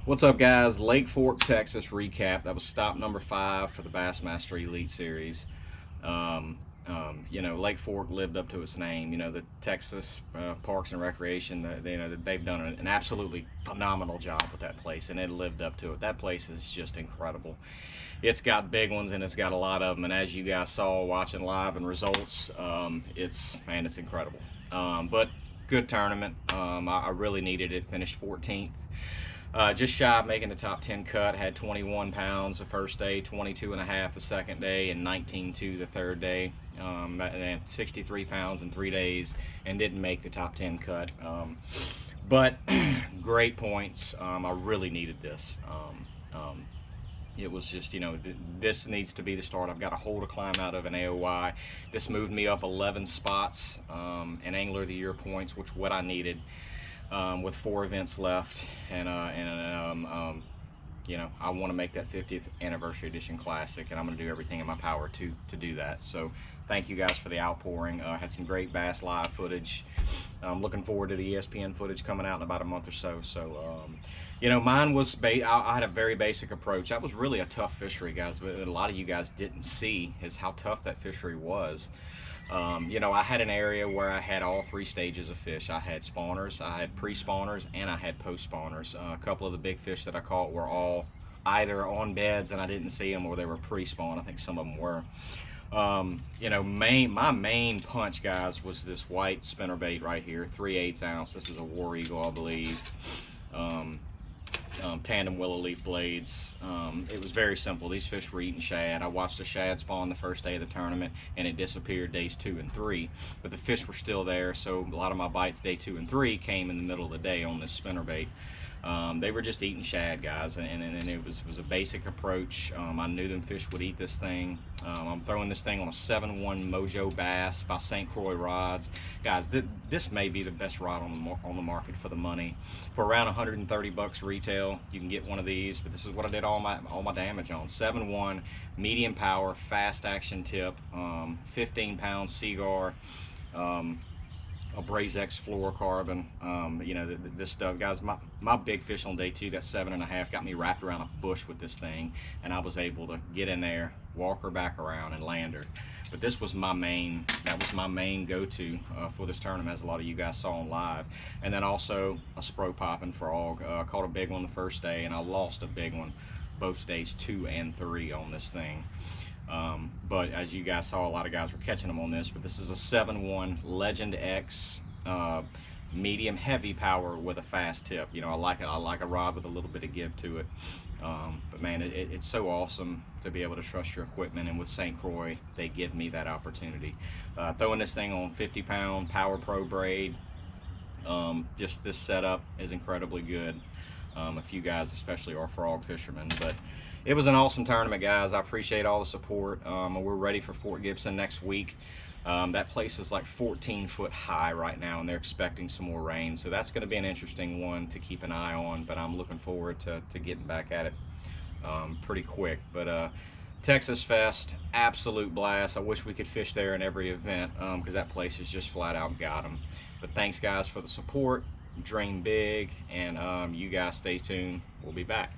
What's up, guys? Lake Fork, Texas recap. That was stop number 5 for the Bassmaster Elite Series. Lake Fork lived up to its name. The Texas Parks and Recreation, they've done an absolutely phenomenal job with that place, and it lived up to it. That place is just incredible. It's got big ones, and it's got a lot of them, and as you guys saw watching live and results, it's incredible. But good tournament. I really needed it. Finished 14th. Just shy of making the top 10 cut. Had 21 pounds the first day, 22.5 the second day, and 19.2 the third day. And 63 pounds in 3 days, and didn't make the top 10 cut. But great points. I really needed this. It was just, this needs to be the start. I've got a hole to climb out of an AOY. This moved me up 11 spots in Angler of the Year points, which what I needed. With 4 events left, and I want to make that 50th anniversary edition classic, and I'm going to do everything in my power to do that. So thank you guys for the outpouring. Had some great bass live footage. I'm looking forward to the ESPN footage coming out in about a month or so. Mine was I had a very basic approach. That was really a tough fishery, guys, but a lot of you guys didn't see is how tough that fishery was. I had an area where I had all 3 stages of fish. I had spawners, I had pre-spawners, and I had post-spawners. A couple of the big fish that I caught were all either on beds and I didn't see them, or they were pre-spawn. I think some of them were. My main punch, guys, was this white spinnerbait right here, 3/8 ounce. This is a War Eagle, I believe. Tandem willow leaf blades. It was very simple. These fish were eating shad. I watched a shad spawn the first day of the tournament, and it disappeared days 2 and 3, but the fish were still there, so a lot of my bites day 2 and 3 came in the middle of the day on this spinnerbait. They were just eating shad, guys, and it was a basic approach. I knew them fish would eat this thing. I'm throwing this thing on a 7-1 Mojo Bass by St. Croix rods. Guys, this may be the best rod on the market for the money. For around 130 bucks retail, you can get one of these, but this is what I did all my damage on. 7-1, medium power, fast action tip, 15 pound Seaguar, a Braze X fluorocarbon. This stuff, guys, my big fish on day 2, that 7.5, got me wrapped around a bush with this thing, and I was able to get in there, walk her back around, and land her. But this was my main, go-to for this tournament, as a lot of you guys saw on live. And then also a Spro Popping frog. Caught a big one the first day, and I lost a big one both days 2 and 3 on this thing. But as you guys saw, a lot of guys were catching them on this, but this is a 7-1 Legend X medium heavy power with a fast tip. I like a rod with a little bit of give to it. But man, it's so awesome to be able to trust your equipment, and with St. Croix, they give me that opportunity. Throwing this thing on 50-pound Power Pro braid, just this setup is incredibly good. A few guys especially are frog fishermen, but it was an awesome tournament, guys. I appreciate all the support. We're ready for Fort Gibson next week. That place is like 14 foot high right now, and they're expecting some more rain, so that's going to be an interesting one to keep an eye on, but I'm looking forward to getting back at it pretty quick. But Texas Fest, absolute blast. I wish we could fish there in every event, because that place is just flat out got them. But thanks, guys, for the support. Dream big, and you guys stay tuned. We'll be back.